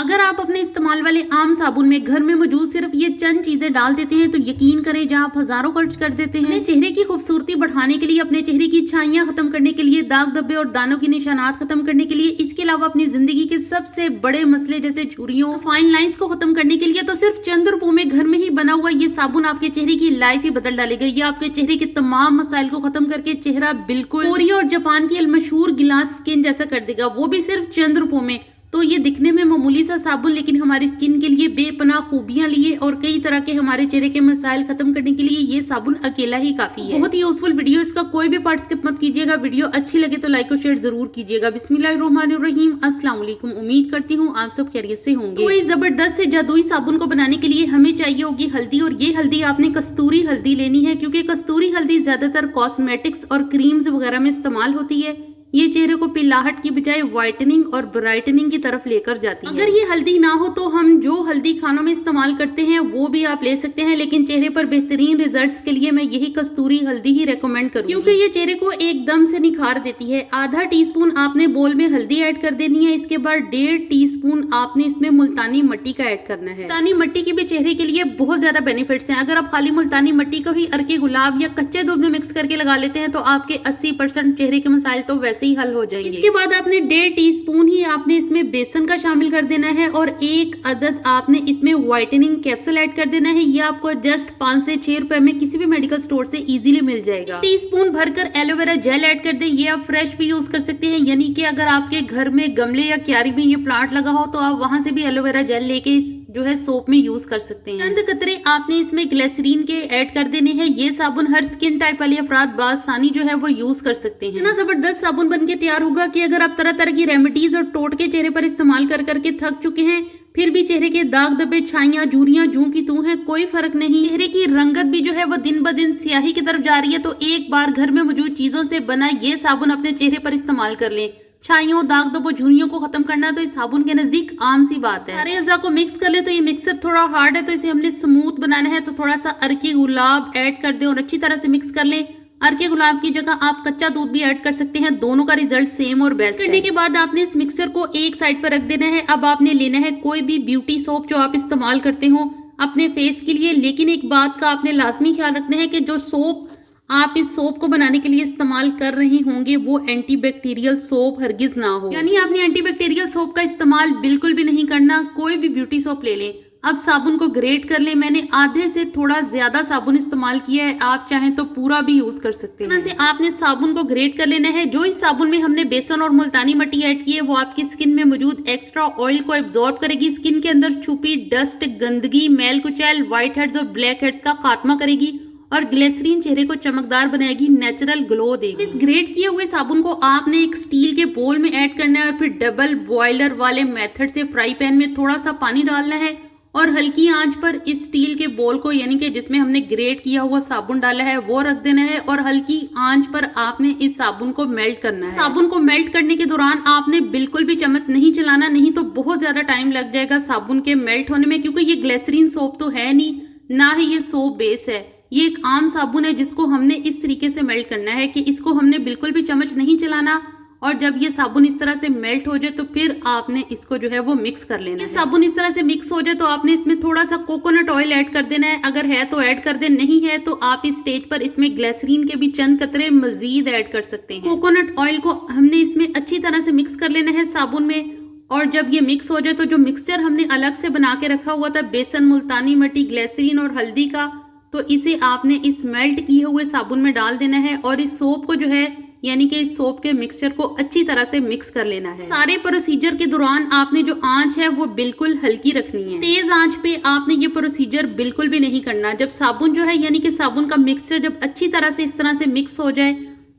अगर आप अपने इस्तेमाल वाले आम साबुन में घर में मौजूद सिर्फ ये चंद चीजें डाल देते हैं तो यकीन करें जहां आप हजारों खर्च कर देते हैं। अपने चेहरे की खूबसूरती बढ़ाने के लिए, अपने चेहरे की छाइयां खत्म करने के लिए, दाग धब्बे और दानों की निशानात खत्म करने के लिए, इसके अलावा अपनी जिंदगी के सबसे बड़े मसले जैसे झुर्रियों, फाइन लाइंस को खत्म करने के लिए तो सिर्फ चंद रुपयों में घर में ही बना हुआ ये साबुन आपके चेहरे की लाइफ ही बदल डालेगा। ये आपके चेहरे के तमाम मसाइल को खत्म करके चेहरा बिल्कुल कोरिया और जापान की अलमशहूर गिलास स्किन जैसा कर देगा, वो भी सिर्फ चंद रुपयों में। तो ये दिखने में मामूली सा साबुन लेकिन हमारी स्किन के लिए बेपनाह खूबियां लिए और कई तरह के हमारे चेहरे के मसाइल खत्म करने के लिए ये साबुन अकेला ही काफी है। बहुत ही यूजफुल वीडियो, इसका कोई भी पार्ट स्किप मत कीजिएगा। वीडियो अच्छी लगे तो लाइक और शेयर जरूर कीजिएगा। बिस्मिल्लाहिर्रहमानिर्रहीम, अस्सलाम वालेकुम। उम्मीद करती हूँ आप सब खैरियत से होंगे। तो इस जबरदस्त से जादुई साबुन को बनाने के लिए हमें चाहिए होगी हल्दी, और ये हल्दी आपने कस्तूरी हल्दी लेनी है क्योंकि कस्तूरी हल्दी ज्यादातर कॉस्मेटिक्स और क्रीम्स वगैरह में इस्तेमाल होती है। ये चेहरे को पिलाहट की बजाय व्हाइटनिंग और ब्राइटनिंग की तरफ लेकर जाती है। अगर ये हल्दी ना हो तो हम जो हल्दी खानों में इस्तेमाल करते हैं वो भी आप ले सकते हैं, लेकिन चेहरे पर बेहतरीन रिजल्ट्स के लिए मैं यही कस्तूरी हल्दी ही रेकमेंड करूंगी क्योंकि ये चेहरे को एकदम से निखार देती है। आधा टीस्पून आपने बोल में हल्दी ऐड कर देनी है। इसके बाद 1.5 टीस्पून आपने इसमें मुल्तानी मिट्टी का ऐड करना है। मुल्तानी मिट्टी की भी चेहरे के लिए बहुत ज्यादा बेनिफिट्स हैं। अगर आप खाली मुल्तानी मिट्टी को ही अर्के गुलाब या कच्चे दूध में मिक्स करके लगा लेते हैं तो आपके 80% चेहरे के मसाइल तो वैसे ही हल हो जाएंगे। इसके बाद आपने 1.5 टीस्पून ही आपने इसमें बेसन का शामिल कर देना है और 1 अदद आपने इसमें व्हाइटनिंग कैप्सूल ऐड कर देना है। ये आपको जस्ट 5 से 6 रुपए में किसी भी मेडिकल स्टोर से इजीली मिल जाएगा। टीस्पून भरकर एलोवेरा जेल ऐड कर दे। ये आप फ्रेश भी यूज कर सकते हैं, यानी कि अगर आपके घर में गमले या क्यारी में ये प्लांट लगा हो तो आप वहां से भी एलोवेरा जेल लेके जो है सोप में यूज कर सकते हैं। चंद कतरे आपने इसमें ग्लिसरीन के ऐड कर देने हैं। ये साबुन हर स्किन टाइप वाले अफराद बासानी जो है वो यूज कर सकते हैं। इतना जबरदस्त साबुन बन के तैयार होगा कि अगर आप तरह तरह की रेमेडीज और टोटके चेहरे पर इस्तेमाल कर करके थक चुके हैं फिर भी चेहरे के दाग धब्बे, छाइयां, झुर्रियां जूं की तू है, कोई फर्क नहीं। चेहरे की रंगत भी जो है वो दिन ब दिन स्याही की तरफ जा रही है तो एक बार घर में मौजूद चीजों से बना ये साबुन अपने चेहरे पर इस्तेमाल कर लें। छाइयों, दाग धब्बों, झुर्रियों को खत्म करना तो इस साबुन के नजदीक आम सी बात है। सारे अज़ा को मिक्स कर ले तो ये मिक्सर थोड़ा हार्ड है तो इसे हमने स्मूथ बनाना है तो थोड़ा सा अर्के गुलाब ऐड कर दें और अच्छी तरह से मिक्स कर लें। अर्के गुलाब की जगह आप कच्चा दूध भी ऐड कर सकते हैं, दोनों का रिजल्ट सेम और बेस्ट करने के बाद आपने इस मिक्सर को एक साइड पर रख देना है। अब आपने लेना है कोई भी ब्यूटी सोप जो आप इस्तेमाल करते हो अपने फेस के लिए, लेकिन एक बात का आपने लाजमी ख्याल रखना है कि जो सोप आप इस सोप को बनाने के लिए इस्तेमाल कर रहे होंगे वो एंटीबैक्टीरियल सोप हरगिज ना हो, यानी आपने एंटीबैक्टीरियल सोप का इस्तेमाल बिल्कुल भी नहीं करना। कोई भी ब्यूटी सोप ले लें। अब साबुन को ग्रेट कर लें। मैंने आधे से थोड़ा ज्यादा साबुन इस्तेमाल किया है, आप चाहें तो पूरा भी यूज कर सकते हैं। से आपने साबुन को ग्रेट कर लेना है। जो इस साबुन में हमने बेसन और मुल्तानी मिट्टी ऐड की है वो आपकी स्किन में मौजूद एक्स्ट्रा ऑयल को एब्जॉर्ब करेगी, स्किन के अंदर छुपी डस्ट, गंदगी, मैल कुचैल, व्हाइट हेड्स और ब्लैक हेड्स का खात्मा करेगी और ग्लिसरीन चेहरे को चमकदार बनाएगी, नेचुरल ग्लो देगी। इस ग्रेट किए हुए साबुन को आपने एक स्टील के बोल में ऐड करना है और फिर डबल बॉयलर वाले मेथड से फ्राई पैन में थोड़ा सा पानी डालना है और हल्की आंच पर इस स्टील के बोल को, यानी कि जिसमें हमने ग्रेट किया हुआ साबुन डाला है, वो रख देना है और हल्की आंच पर आपने इस साबुन को मेल्ट करना है। साबुन को मेल्ट करने के दौरान आपने बिल्कुल भी चम्मच नहीं चलाना, नहीं तो बहुत ज्यादा टाइम लग जाएगा साबुन के मेल्ट होने में, क्योंकि ये ग्लिसरीन सोप तो है नहीं, ना ही ये सोप बेस है। ये एक आम साबुन है जिसको हमने इस तरीके से मेल्ट करना है कि इसको हमने बिल्कुल भी चम्मच नहीं चलाना और जब ये साबुन इस तरह से मेल्ट हो जाए तो फिर आपने इसको जो है वो मिक्स कर लेना है। साबुन इस तरह से मिक्स हो जाए तो आपने इसमें थोड़ा सा कोकोनट ऑयल ऐड कर देना है। अगर है तो ऐड कर दे, नहीं है तो आप इस स्टेज पर इसमें ग्लिसरीन के भी चंद कतरे मजीद ऐड कर सकते हैं। कोकोनट ऑयल को हमने इसमें अच्छी तरह से मिक्स कर लेना है साबुन में और जब ये मिक्स हो जाए तो जो मिक्सचर हमने अलग से बना के रखा हुआ था बेसन, मुल्तानी मिट्टी, ग्लिसरीन और हल्दी का, तो इसे आपने इस मेल्ट किए हुए साबुन में डाल देना है और इस सोप को जो है, यानी कि इस सोप के मिक्सचर को अच्छी तरह से मिक्स कर लेना है। सारे प्रोसीजर के दौरान आपने जो आंच है वो बिल्कुल हल्की रखनी है। तेज आंच पे आपने ये प्रोसीजर बिल्कुल भी नहीं करना। जब साबुन जो है, यानी कि साबुन का मिक्सचर जब अच्छी तरह से इस तरह से मिक्स हो जाए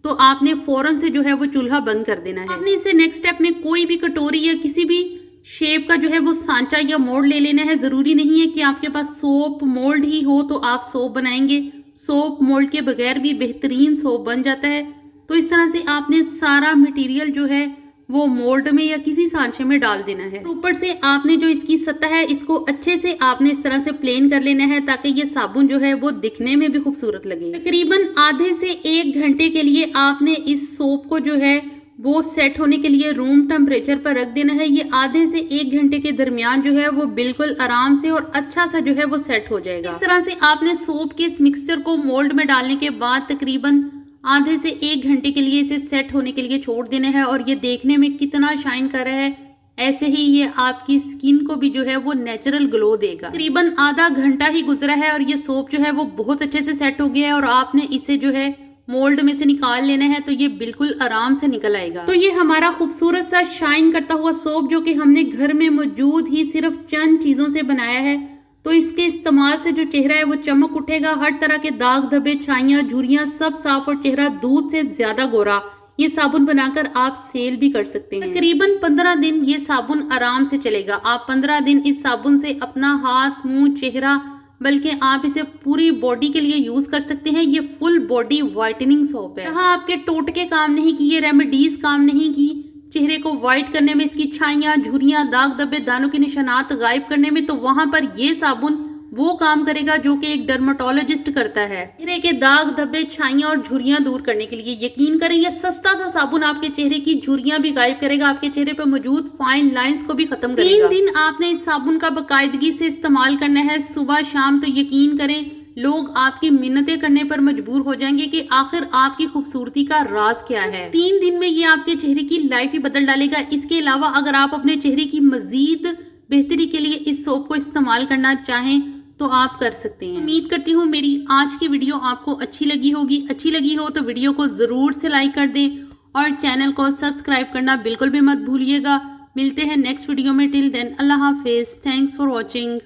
तो आपने फौरन से जो है वो चूल्हा बंद कर देना है। आपने इसे नेक्स्ट स्टेप में कोई भी कटोरी या किसी भी शेप का जो है वो सांचा या मोल्ड ले लेना है। जरूरी नहीं है कि आपके पास सोप मोल्ड ही हो तो आप सोप बनाएंगे, सोप मोल्ड के बगैर भी बेहतरीन सोप बन जाता है। तो इस तरह से आपने सारा मटेरियल जो है वो मोल्ड में या किसी सांचे में डाल देना है। ऊपर से आपने जो इसकी सतह है इसको अच्छे से आपने इस तरह से प्लेन कर लेना है ताकि ये साबुन जो है वो दिखने में भी खूबसूरत लगे। तकरीबन आधे से 1 घंटे के लिए आपने इस सोप को जो है वो सेट होने के लिए रूम टेम्परेचर पर रख देना है। ये आधे से 1 घंटे के दरमियान जो है वो बिल्कुल आराम से और अच्छा सा जो है वो सेट हो जाएगा। इस तरह से आपने सोप के इस मिक्सचर को मोल्ड में डालने के बाद तकरीबन आधे से 1 घंटे के लिए इसे सेट होने के लिए छोड़ देना है। और ये देखने में कितना शाइन कर रहा है, ऐसे ही ये आपकी स्किन को भी जो है वो नेचुरल ग्लो देगा। तकरीबन आधा घंटा ही गुजरा है और ये सोप जो है वो बहुत अच्छे से सेट हो गया है और आपने इसे जो है मोल्ड में से निकाल लेना है तो ये बिल्कुल आराम से निकल आएगा। तो ये हमारा खूबसूरत सा शाइन करता हुआ सोप जो कि हमने घर में मौजूद ही सिर्फ चंद चीजों से बनाया है, तो इसके इस्तेमाल से जो चेहरा है वो चमक उठेगा। हर तरह के दाग धब्बे, छाइयां, झुर्रियां सब साफ और चेहरा दूध से ज्यादा गोरा ये साबुन बनाकर आप सेल भी कर सकते हैं। तकरीबन 15 दिन ये साबुन आराम से चलेगा। आप 15 दिन इस साबुन से अपना हाथ, मुंह, चेहरा, बल्कि आप इसे पूरी बॉडी के लिए यूज कर सकते हैं। ये फुल बॉडी व्हाइटनिंग सोप है। यहाँ आपके टोटके काम नहीं किए, रेमेडीज काम नहीं की चेहरे को व्हाइट करने में, इसकी छाइयां, झुर्रियां, दाग धब्बे, दानों के निशानात गायब करने में, तो वहां पर ये साबुन वो काम करेगा जो कि एक डर्माटोलॉजिस्ट करता है। चेहरे के दाग धब्बे, छाइयां और झुर्रियां दूर करने के लिए। यकीन करें ये सस्ता सा साबुन आपके चेहरे की झुर्रियां भी गायब करेगा, आपके चेहरे पर मौजूद फाइन लाइंस को भी खत्म करेगा। 3 दिन आपने इस साबुन का बाकायदगी से इस्तेमाल करना है, सुबह शाम। तो यकीन करें लोग आपकी मिन्नतें करने पर मजबूर हो जाएंगे कि आखिर आपकी खूबसूरती का राज क्या है। 3 दिन में ये आपके चेहरे की लाइफ ही बदल डालेगा। इसके अलावा अगर आप अपने चेहरे की मजीद बेहतरी के लिए इस सोप को इस्तेमाल करना चाहें तो आप कर सकते हैं। उम्मीद करती हूँ मेरी आज की वीडियो आपको अच्छी लगी होगी। अच्छी लगी हो तो वीडियो को जरूर से लाइक कर दें और चैनल को सब्सक्राइब करना बिल्कुल भी मत भूलिएगा। मिलते हैं नेक्स्ट वीडियो में। टिल देन अल्लाह हाफिज। Thanks for watching.